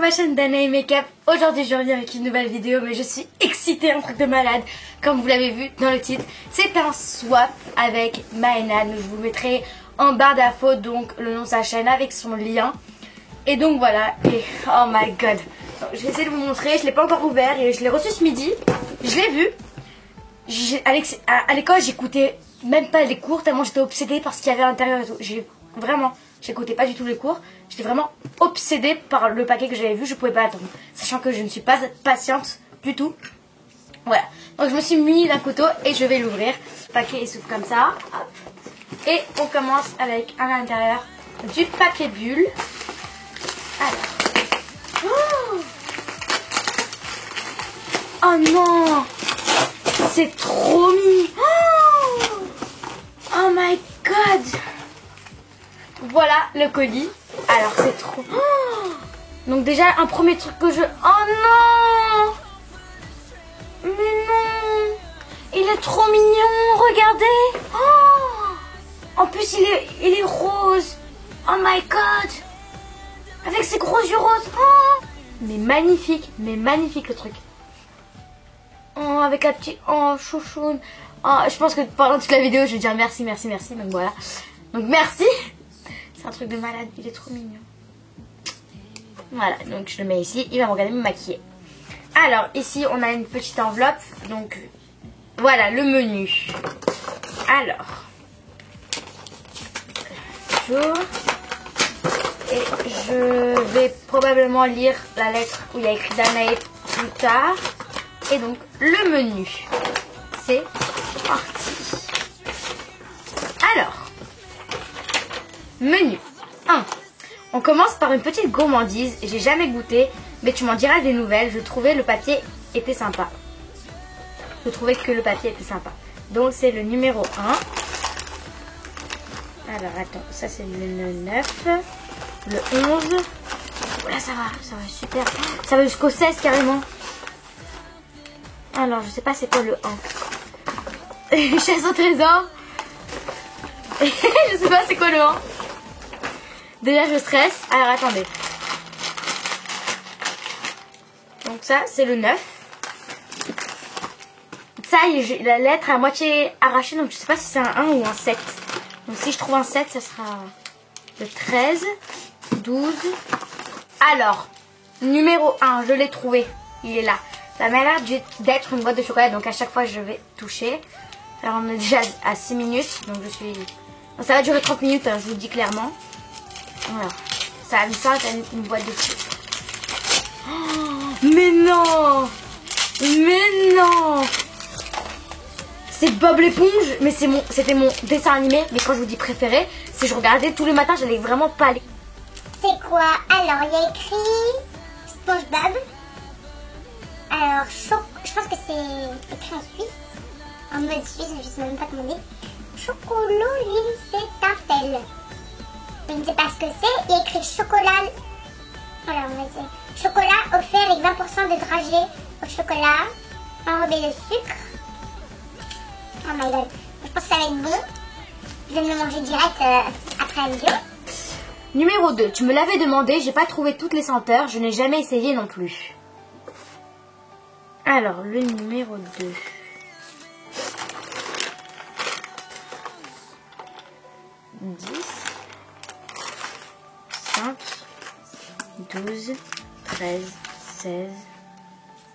ma chaîne Danae Makeup. Aujourd'hui je reviens avec une nouvelle vidéo, mais je suis excitée, un truc de malade. Comme vous l'avez vu dans le titre, c'est un swap avec Maëna. Je vous mettrai en barre d'infos donc le nom de sa chaîne avec son lien. Et donc voilà, et oh my god. Je vais essayer de vous montrer, je l'ai pas encore ouvert et je l'ai reçu ce midi. Je l'ai vu. À l'école j'écoutais même pas les cours tellement j'étais obsédée par ce qu'il y avait à l'intérieur et tout. J'écoutais pas du tout les cours. J'étais vraiment obsédée par le paquet que j'avais vu. Je pouvais pas attendre. Sachant que je ne suis pas patiente du tout. Voilà. Donc je me suis muni d'un couteau et je vais l'ouvrir. Le paquet il s'ouvre comme ça. Hop. Et on commence avec à l'intérieur du papier bulle. Alors. Oh non! C'est trop mignon! Oh my god! Voilà le colis. Alors c'est trop... Donc déjà un premier truc que je... Oh non! Mais non! Il est trop mignon, regardez! En plus il est rose. Oh my god! Avec ses gros yeux roses. Mais magnifique le truc. Avec un petit... Oh chouchoune. Je pense que pendant toute la vidéo je vais dire merci. Donc voilà. Donc merci. C'est un truc de malade, il est trop mignon. Voilà, donc je le mets ici, il va me regarder me maquiller. Alors, ici, on a une petite enveloppe. Donc, voilà, le menu. Alors, bonjour. Et je vais probablement lire la lettre où il y a écrit Danae plus tard. Et donc, le menu. C'est parti. Alors, menu 1. On commence par une petite gourmandise. J'ai jamais goûté, mais tu m'en diras des nouvelles. Je trouvais le papier était sympa. Je trouvais que le papier était sympa. Donc c'est le numéro 1. Alors attends, ça c'est le 9. Le 11. Voilà, ça va super. Ça va jusqu'au 16 carrément. Alors je sais pas c'est quoi le 1. Chasse au trésor. Je sais pas c'est quoi le 1. Déjà je stresse. Alors attendez. Donc ça c'est le 9. Ça j'ai la lettre à moitié arrachée. Donc je sais pas si c'est un 1 ou un 7. Donc si je trouve un 7 ça sera le 13. 12. Alors numéro 1 je l'ai trouvé. Il est là. Ça m'a l'air d'être une boîte de chocolat. Donc à chaque fois je vais toucher. Alors on est déjà à 6 minutes. Donc je suis... Ça va durer 30 minutes hein, je vous le dis clairement. Voilà. Ça me sort une boîte de sucre. Mais non! Mais non! C'est Bob l'éponge, mais c'était mon dessin animé. Mais quand je vous dis préféré, si je regardais tous les matins, j'allais vraiment pas aller. C'est quoi? Alors, il y a écrit SpongeBob. Alors, je pense que c'est écrit en Suisse. En mode suisse, je sais même pas comment dire. Chocololinsetaffel. Je ne sais pas ce que c'est. Il y a écrit chocolat. Voilà, on va dire. Chocolat offert avec 20% de dragées au chocolat. Enrobé de sucre. Oh my god. Je pense que ça va être bon. Je vais me le manger direct après la vidéo. Numéro 2. Tu me l'avais demandé. J'ai pas trouvé toutes les senteurs. Je n'ai jamais essayé non plus. Alors, le numéro 2. 10. 5, 12, 13, 16,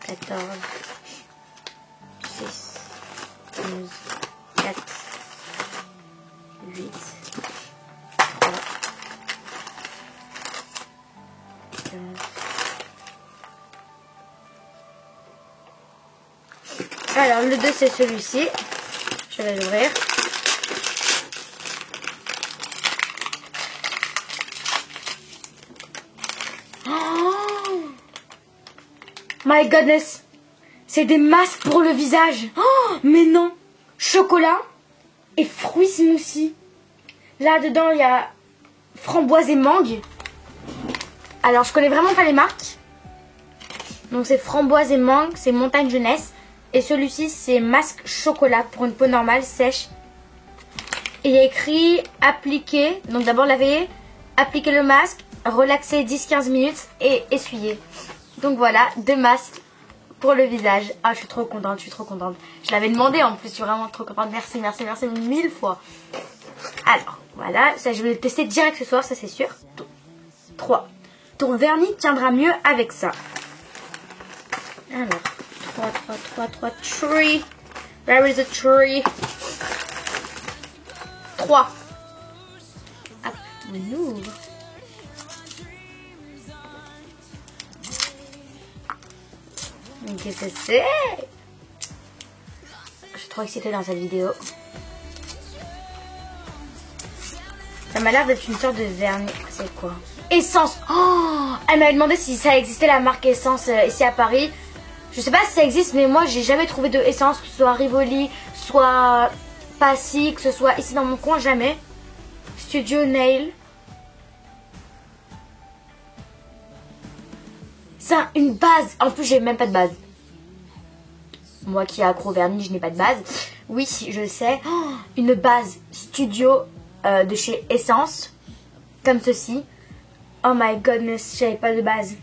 14, 6, 12, 4, 8, 3, 15. Alors le 2 c'est celui-ci. Je vais l'ouvrir. My goodness, c'est des masques pour le visage. Mais non, chocolat et fruits smoothie. Là dedans il y a framboise et mangue. Alors je connais vraiment pas les marques. Donc c'est framboise et mangue, c'est montagne jeunesse. Et celui-ci c'est masque chocolat pour une peau normale sèche. Et il y a écrit appliquer. Donc d'abord laver, appliquer le masque relaxer 10-15 minutes et essuyer. Donc voilà, 2 masques pour le visage. Ah, je suis trop contente, je suis trop contente. Je l'avais demandé en plus, je suis vraiment trop contente. Merci, merci, merci 1000 fois. Alors, voilà, ça je vais le tester direct ce soir, ça c'est sûr. 3. Ton vernis tiendra mieux avec ça. Alors, 3. Tree. Where is the tree? 3. Hop, on ouvre. Qu'est-ce que c'est? Je suis trop excitée dans cette vidéo. Ça m'a l'air d'être une sorte de vernis. C'est quoi? Essence. Oh, elle m'avait demandé si ça existait la marque Essence ici à Paris. Je sais pas si ça existe, mais moi j'ai jamais trouvé de Essence, que ce soit Rivoli, soit Passy, que ce soit ici dans mon coin, jamais. Studio Nail. C'est une base. En plus, j'ai même pas de base. Moi qui ai accro au vernis, je n'ai pas de base. Oui, je le sais. Oh, une base studio de chez Essence. Comme ceci. Oh my goodness, j'avais pas de base.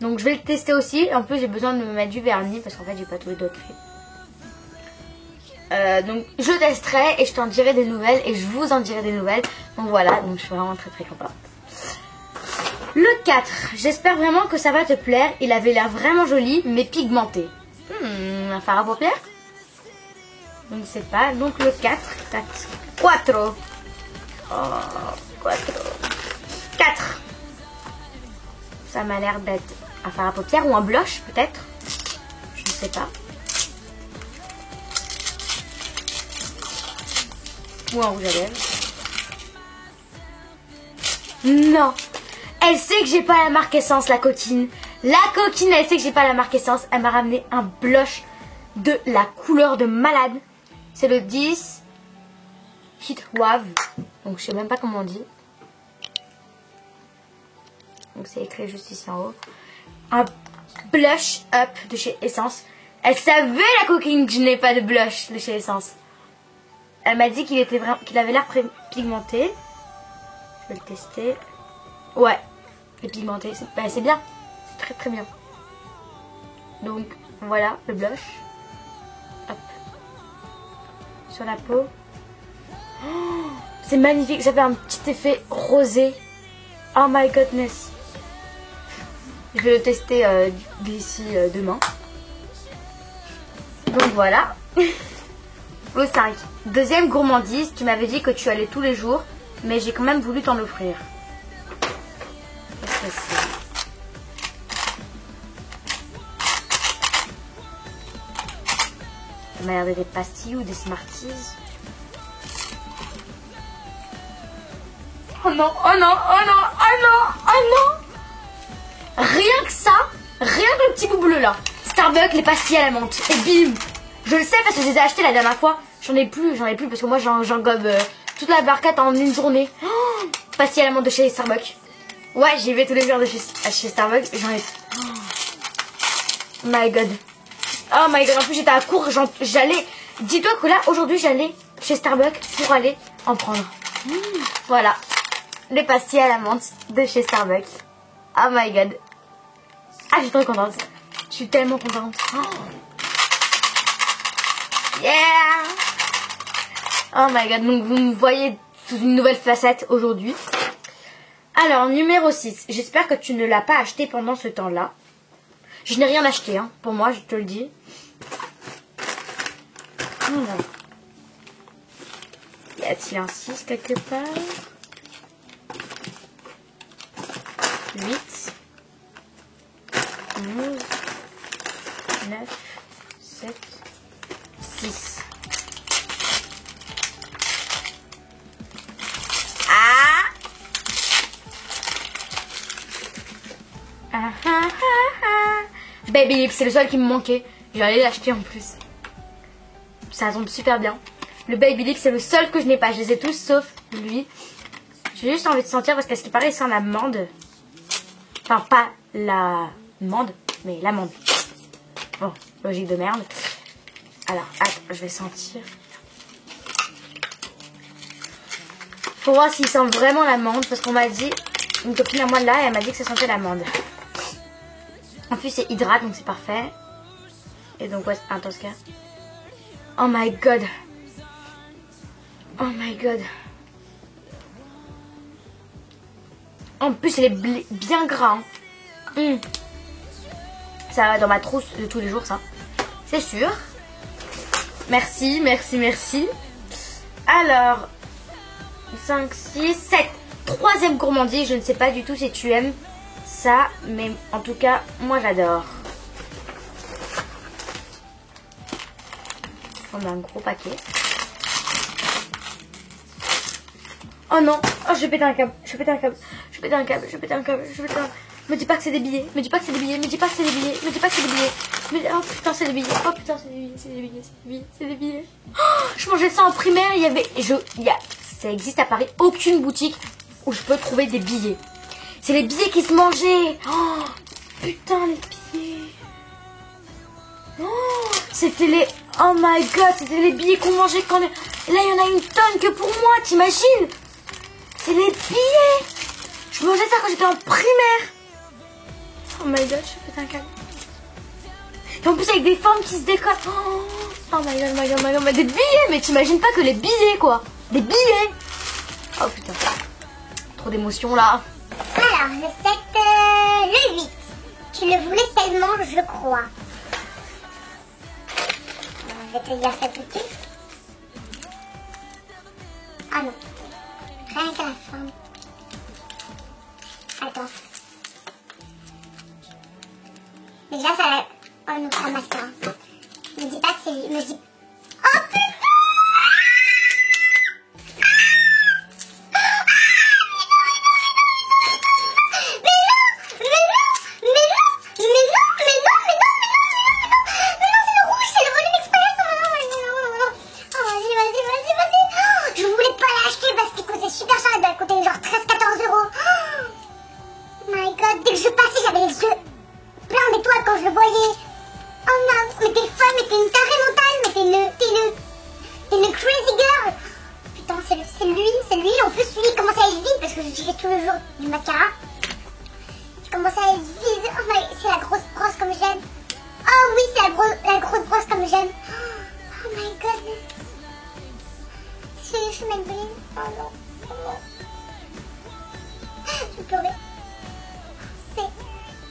Donc je vais le tester aussi. En plus, j'ai besoin de me mettre du vernis parce qu'en fait, j'ai pas trouvé d'autres crème. Donc je testerai et je t'en dirai des nouvelles. Et je vous en dirai des nouvelles. Donc voilà, donc je suis vraiment très très contente. Le 4, j'espère vraiment que ça va te plaire. Il avait l'air vraiment joli, mais pigmenté. Un fard à paupières? Je ne sais pas. Donc le 4. 4. Oh, 4. Ça m'a l'air d'être un fard à paupières ou un blush peut-être. Je ne sais pas. Ou un rouge à lèvres. Non. Elle sait que j'ai pas la marque Essence, la coquine. La coquine, elle sait que j'ai pas la marque Essence. Elle m'a ramené un blush de la couleur de malade. C'est le 10 Heat Wave. Donc je sais même pas comment on dit. Donc c'est écrit juste ici en haut. Un blush up de chez Essence. Elle savait la coquine que je n'ai pas de blush de chez Essence. Elle m'a dit qu'il avait l'air pigmenté. Je vais le tester. Ouais. Et pigmenté, c'est bien, c'est très très bien. Donc voilà le blush. Hop. Sur la peau. Oh, c'est magnifique, ça fait un petit effet rosé. Oh my goodness. Je vais le tester d'ici demain. Donc voilà. Le 5. Deuxième gourmandise, tu m'avais dit que tu allais tous les jours, mais j'ai quand même voulu t'en offrir. Qu'est-ce que c'est? Ça m'a l'air d'être des pastilles ou des Smarties. Oh non, oh non, oh non, oh non, oh non! Rien que ça, rien que le petit bout bleu là. Starbucks, les pastilles à la menthe. Et bim! Je le sais parce que je les ai achetées la dernière fois. J'en ai plus parce que moi j'en gobe toute la barquette en une journée. Oh, pastilles à la menthe de chez Starbucks. Ouais, j'y vais tous les jours de chez Starbucks. J'en ai... Oh my god. Oh my god. En plus, j'étais à court. J'allais... Dis-toi que là, aujourd'hui, j'allais chez Starbucks pour aller en prendre. Voilà. Les pastilles à la menthe de chez Starbucks. Oh my god. Ah, je suis trop contente. Je suis tellement contente. Oh. Yeah. Oh my god. Donc, vous me voyez sous une nouvelle facette aujourd'hui. Alors, numéro 6. J'espère que tu ne l'as pas acheté pendant ce temps-là. Je n'ai rien acheté, hein, pour moi, je te le dis. Voilà. Y a-t-il un 6 quelque part? 8. 11. 9. 7. 6. Baby Lip, c'est le seul qui me manquait. J'allais l'acheter en plus. Ça tombe super bien. Le Baby Lip, c'est le seul que je n'ai pas. Je les ai tous sauf lui. J'ai juste envie de sentir parce qu'à ce qui paraît, c'est en amande. Enfin, pas l'amande, mais l'amande. Bon, logique de merde. Alors, attends, je vais sentir. Faut voir s'il sent vraiment l'amande parce qu'on m'a dit une copine à moi là et elle m'a dit que ça sentait l'amande. En plus c'est hydrate donc c'est parfait. Et donc ouais, un Tosca. Oh my god. Oh my god. En plus elle est bien gras. Hein. Ça va dans ma trousse de tous les jours ça. C'est sûr. Merci, merci, merci. Alors 5, 6, 7. Troisième gourmandise. Je ne sais pas du tout si tu aimes ça. Mais en tout cas moi j'adore. On a un gros paquet. Oh non. Oh je vais péter un câble. Je vais péter un câble. Je vais péter un câble. Je vais péter un câble. Je vais péter un... Me dis pas que c'est des billets. Me dis pas que c'est des billets. Me dis pas que c'est des billets. Me dis pas que c'est des billets. Oh putain c'est des billets. Oh putain c'est des billets. C'est des billets. C'est des billets. C'est des billets. Oh, je mangeais ça en primaire. Il y avait... Ça existe à Paris. Aucune boutique où je peux trouver des billets. C'est les billets qui se mangeaient. Oh putain les billets. Oh c'était les... Oh my god. C'était les billets qu'on mangeait quand... Là il y en a une tonne que pour moi. T'imagines? C'est les billets. Je mangeais ça quand j'étais en primaire. Oh my god, je fais un câble. Et en plus avec des formes qui se décollent. Oh my god, my god, my god. Mais des billets, mais t'imagines pas que les billets quoi. Des billets. Oh putain. Trop d'émotions là. Alors, le 7, le 8. Tu le voulais tellement, je crois. Je vais te dire ça tout de suite. Ah non. Rien qu'à la forme. Attends. Déjà, ça... Oh non, ça mascara. Me dis pas que c'est lui. Me dis... Oh putain! Tous les jours du mascara. Je commence à être vide. Oh my... C'est la grosse brosse comme j'aime. Oh oui, c'est la grosse brosse comme j'aime. Oh my god. Je suis Maybelline. Oh non. Oh non. Je vais pleurer.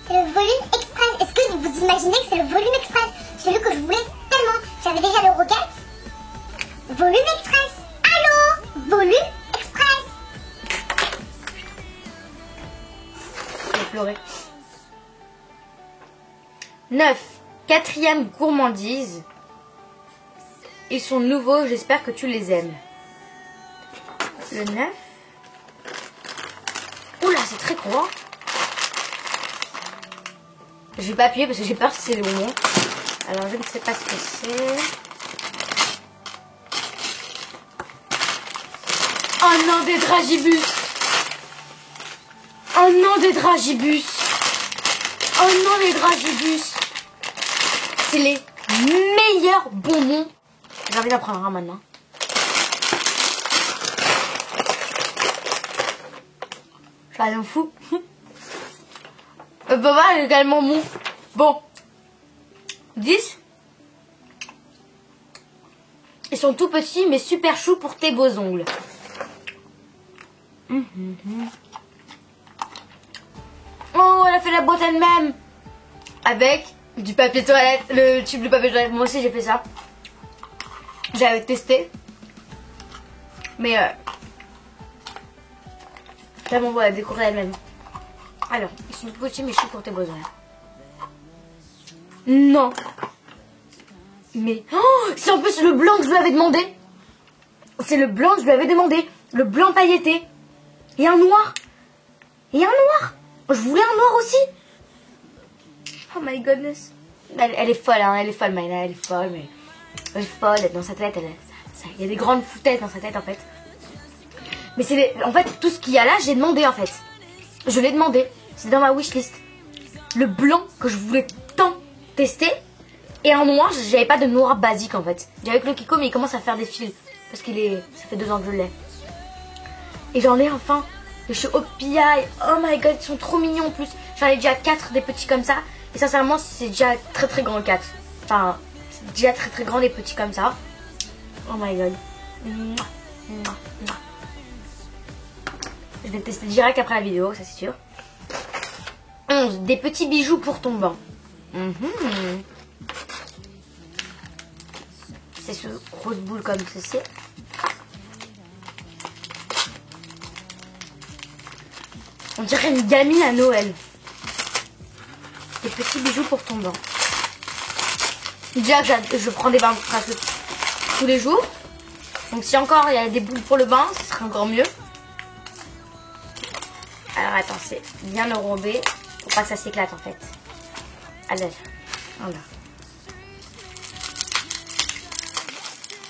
C'est le volume express. Est-ce que vous imaginez que c'est le volume express? Celui que je voulais tellement. J'avais déjà le Rocket. Volume express. Allô? Volume express. Pleurer. 9. Quatrième gourmandise. Ils sont nouveaux, j'espère que tu les aimes. Le 9. Oula, c'est très gros. Je vais pas appuyer parce que j'ai peur si c'est des bonbons. Alors je ne sais pas ce que c'est. Oh non, des dragibus. Oh non, des dragibus. Oh non, les dragibus. C'est les meilleurs bonbons. J'ai envie d'en prendre un maintenant. Je suis un fou. Papa est également bon. Bon. 10. Ils sont tout petits mais super choux pour tes beaux ongles. Oh, elle a fait la boîte elle-même. Avec du papier toilette. Le tube de papier toilette. Moi aussi j'ai fait ça. J'avais testé. Mais là bon voilà, décorer elle-même. Alors, ils sont tout petits mais choux pour tes beaux ongles. Non. Mais oh, c'est en plus le blanc que je lui avais demandé. C'est le blanc que je lui avais demandé. Le blanc pailleté. Et un noir. Et un noir. Je voulais un noir aussi. Oh my goodness. Elle est folle, hein. Elle est folle, Maïna. Elle est folle, mais... Elle est folle. Dans sa tête, il y a des grandes foutettes dans sa tête, en fait. Mais c'est... En fait, tout ce qu'il y a là, j'ai demandé, en fait. Je l'ai demandé. C'est dans ma wishlist. Le blanc que je voulais tant tester. Et en noir, j'avais pas de noir basique, en fait. J'avais que le Kiko, mais il commence à faire des fils. Parce qu'il est... Ça fait 2 ans que je l'ai. Et j'en ai enfin. de chez Opia. Oh my god, ils sont trop mignons en plus. J'en ai déjà 4 des petits comme ça. Et sincèrement, c'est déjà très grand le 4. Enfin, c'est déjà très grand des petits comme ça. Oh my god. Je vais tester direct après la vidéo, ça c'est sûr. 11. Des petits bijoux pour ton banc. C'est ce rose boule comme ceci. On dirait une gamine à Noël. Des petits bijoux pour ton banc. Déjà que je prends des bains presque tous les jours. Donc si encore il y a des boules pour le bain, ce serait encore mieux. Alors attends, c'est bien enrobé. Faut pas que ça s'éclate en fait. Allez, voilà.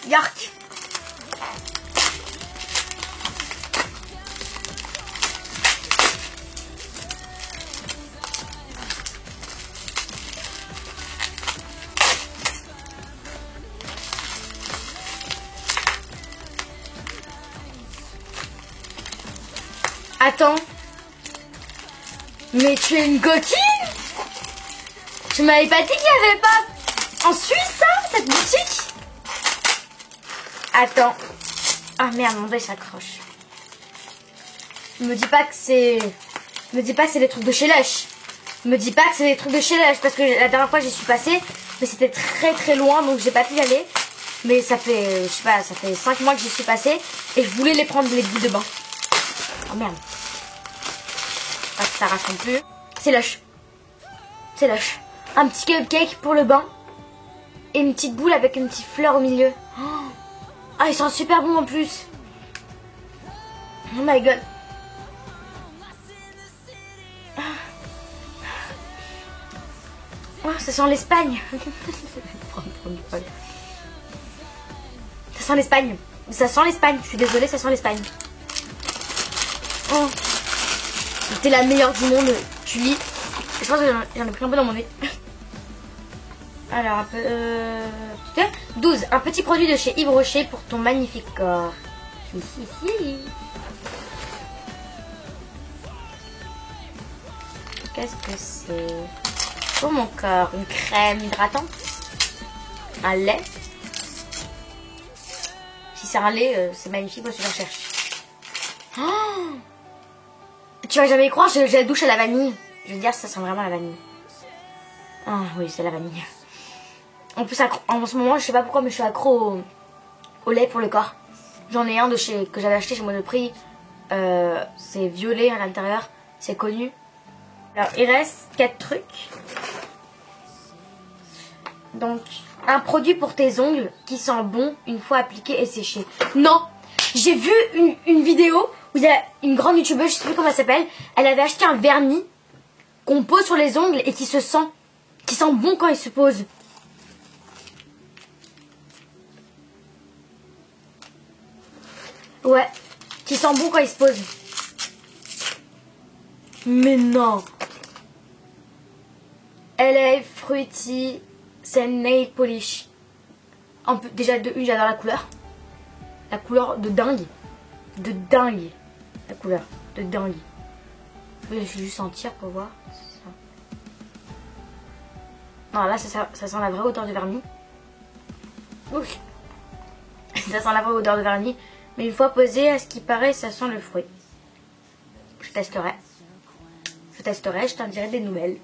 Yark. Attends. Mais tu es une coquine? Tu m'avais pas dit qu'il n'y avait pas en Suisse ça, cette boutique? Attends. Ah merde, mon doigt s'accroche. Me dis pas que c'est... Me dis pas que c'est des trucs de chez Lush. Me dis pas que c'est des trucs de chez Lush. Parce que la dernière fois j'y suis passée, mais c'était très loin, donc j'ai pas pu y aller. Mais ça fait, je sais pas, ça fait 5 mois que j'y suis passée. Et je voulais les prendre, les boules de bain. Oh merde. Pas que ça arrache non plus. C'est Lush. C'est Lush. Un petit cupcake pour le bain. Et une petite boule avec une petite fleur au milieu. Oh. Ah, ils sont super bons en plus. Oh my god. Oh, ça sent l'Espagne. Ça sent l'Espagne. Ça sent l'Espagne. Je suis désolée, ça sent l'Espagne. Oh. T'es la meilleure du monde. Tu lis. Je pense que j'en ai pris un peu dans mon nez. Alors, un peu... 12. Un petit produit de chez Yves Rocher pour ton magnifique corps. Qu'est-ce que c'est? Pour mon corps, une crème hydratante. Un lait. Si c'est un lait, c'est magnifique, moi je j'en cherche. Oh, tu vas jamais y croire, j'ai la douche à la vanille. Je veux dire, ça sent vraiment la vanille. Ah oui, c'est la vanille. En plus, en ce moment, je sais pas pourquoi, mais je suis accro au lait pour le corps. J'en ai un de chez que j'avais acheté chez Monoprix. C'est violet à l'intérieur, c'est connu. Alors, il reste 4 trucs. Donc, un produit pour tes ongles qui sent bon une fois appliqué et séché. Non, j'ai vu une vidéo où il y a une grande youtubeuse, je sais plus comment elle s'appelle. Elle avait acheté un vernis qu'on pose sur les ongles et qui sent bon quand il se pose. Ouais, qui sent bon quand il se pose. Mais non. LA Fruity, c'est nail polish. Déjà de une, j'adore la couleur. La couleur de dingue. De dingue. La couleur de dingue. Je vais juste sentir pour voir. Non, là ça sent la vraie odeur de vernis. Ouf. Ça sent la vraie odeur de vernis. Mais une fois posé, à ce qui paraît, ça sent le fruit. Je testerai. Je t'en dirai des nouvelles.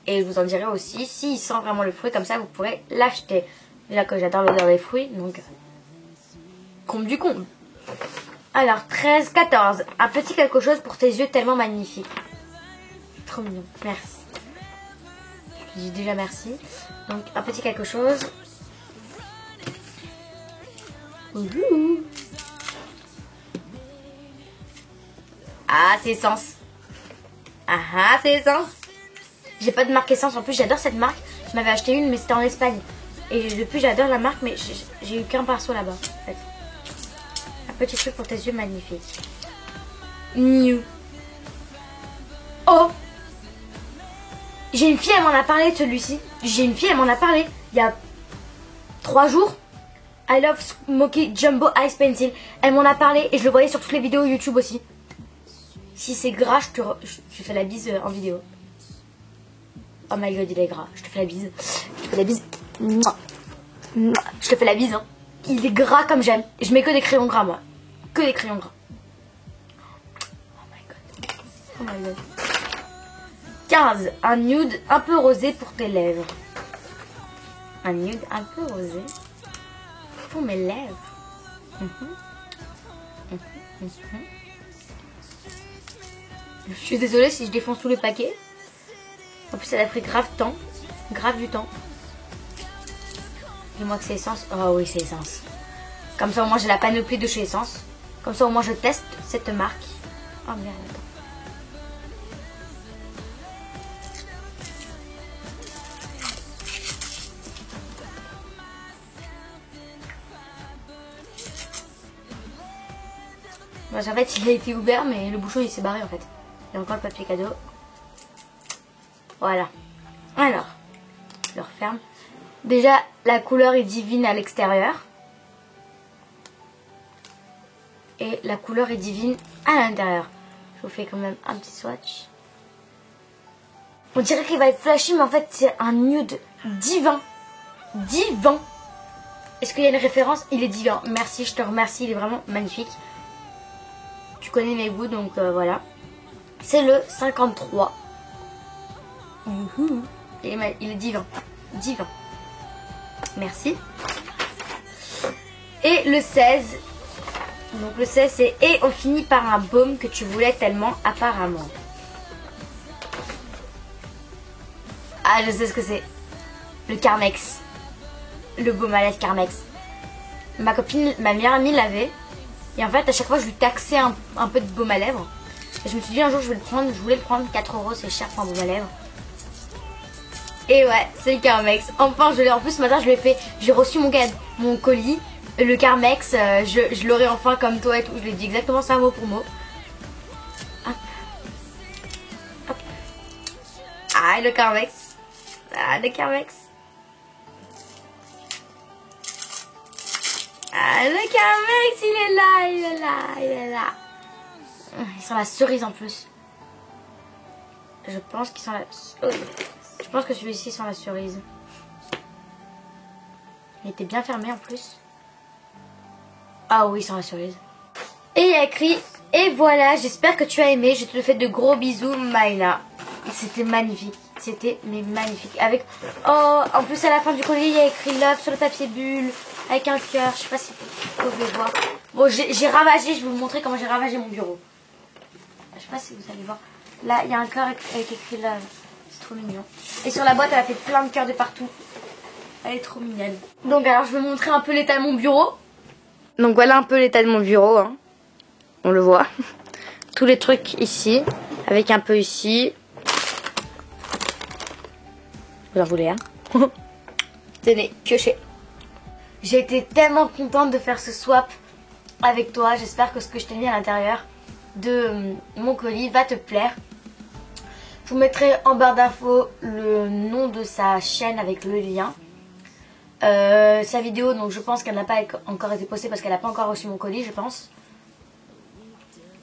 Et je vous en dirai aussi s'il sent vraiment le fruit, comme ça vous pourrez l'acheter. Déjà que j'adore l'odeur des fruits, donc comble du comble. Alors 13, 14. Un petit quelque chose pour tes yeux tellement magnifiques. Trop mignon, merci. Je dis déjà merci. Donc un petit quelque chose. Ouhou. Ah, c'est Essence. Ah, c'est Essence. J'ai pas de marque Essence. En plus, j'adore cette marque. Je m'avais acheté une, mais c'était en Espagne. Et depuis, j'adore la marque, mais j'ai eu qu'un pinceau là-bas. En fait. Un petit truc pour tes yeux magnifiques. New. Oh, j'ai une fille, elle m'en a parlé de celui-ci. J'ai une fille, elle m'en a parlé il y a 3 jours. I love Smoky Jumbo Ice Pencil. Elle m'en a parlé et je le voyais sur toutes les vidéos YouTube aussi. Si c'est gras, je te fais la bise en vidéo. Oh my god, il est gras. Je te fais la bise. Je te fais la bise. Je te fais la bise. Hein. Il est gras comme j'aime. Je mets que des crayons gras, moi. Que des crayons gras. Oh my god. Oh my god. 15. Un nude un peu rosé pour tes lèvres. Un nude un peu rosé pour mes lèvres. Je suis désolée si je défonce tout le paquet. En plus, elle a pris grave temps. Grave du temps. Dis-moi que c'est Essence. Oh oui, c'est Essence. Comme ça, au moins, j'ai la panoplie de chez Essence. Comme ça, au moins, je teste cette marque. Oh merde, attends. Bon, en fait, il a été ouvert, mais le bouchon, il s'est barré, en fait. Il y a encore le papier cadeau. Voilà. Alors, je le referme. Déjà, la couleur est divine à l'extérieur. Et la couleur est divine à l'intérieur. Je vous fais quand même un petit swatch. On dirait qu'il va être flashy, mais en fait, c'est un nude divin. Divin. Est-ce qu'il y a une référence? Il est divin. Merci, je te remercie. Il est vraiment magnifique. Tu connais mes goûts, donc voilà. C'est le 53. Il est divin. Divin. Merci. Et le 16. Donc le 16 c'est et on finit par un baume que tu voulais tellement apparemment. Ah, je sais ce que c'est. Le Carmex. Le baume à lèvres Carmex. Ma copine, ma meilleure amie l'avait. Et en fait à chaque fois je lui taxais un peu de baume à lèvres. Et je me suis dit un jour je vais le prendre. Je voulais le prendre. 4 € c'est cher pour un baume à lèvres. Et ouais, c'est le Carmex. Enfin, je l'ai. En plus, ce matin, je l'ai fait. J'ai reçu mon colis. Le Carmex, je l'aurai enfin comme toi et tout. Je lui ai dit exactement ça mot pour mot. Hop. Hop. Ah, le Carmex. Ah, le Carmex. Ah, le Carmex, il est là, il est là, il est là. Il sent la cerise en plus. Je pense qu'il sent la... Oh. Je pense que celui-ci sent la cerise. Il était bien fermé en plus. Ah oui, il sent la cerise. Et il y a écrit « Et voilà, j'espère que tu as aimé. Je te fais de gros bisous, Maïna. » C'était magnifique. C'était mais magnifique. Avec... Oh, en plus à la fin du collier, il y a écrit « Love » sur le papier bulle. Avec un cœur. Je sais pas si vous pouvez voir. Bon, j'ai ravagé. Je vais vous montrer comment j'ai ravagé mon bureau. Je sais pas si vous allez voir. Là, il y a un cœur avec écrit « Love ». C'est trop mignon. Et sur la boîte, elle a fait plein de cœurs de partout. Elle est trop mignonne. Donc alors, je vais vous montrer un peu l'état de mon bureau. Donc voilà un peu l'état de mon bureau. Hein. On le voit. Tous les trucs ici. Avec un peu ici. Vous en voulez, hein? Tenez, pioché. J'ai été tellement contente de faire ce swap avec toi. J'espère que ce que je t'ai mis à l'intérieur de mon colis va te plaire. Je vous mettrai en barre d'infos le nom de sa chaîne avec le lien. Sa vidéo, donc je pense qu'elle n'a pas encore été postée parce qu'elle n'a pas encore reçu mon colis, je pense.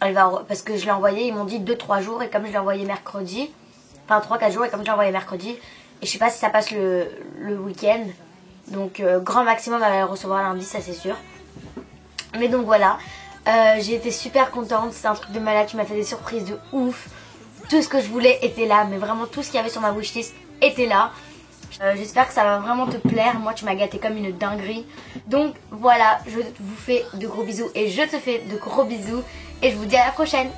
Parce que je l'ai envoyé, ils m'ont dit 2-3 jours et comme je l'ai envoyé mercredi, enfin 3-4 jours et comme je l'ai envoyé mercredi, et je sais pas si ça passe le week-end, donc grand maximum elle va le recevoir lundi, ça c'est sûr. Mais donc voilà, j'ai été super contente, c'est un truc de malade, tu m'as fait des surprises de ouf. Tout ce que je voulais était là, mais vraiment tout ce qu'il y avait sur ma wishlist était là. J'espère que ça va vraiment te plaire. Moi, tu m'as gâté comme une dinguerie. Donc voilà, je vous fais de gros bisous et je te fais de gros bisous. Et je vous dis à la prochaine.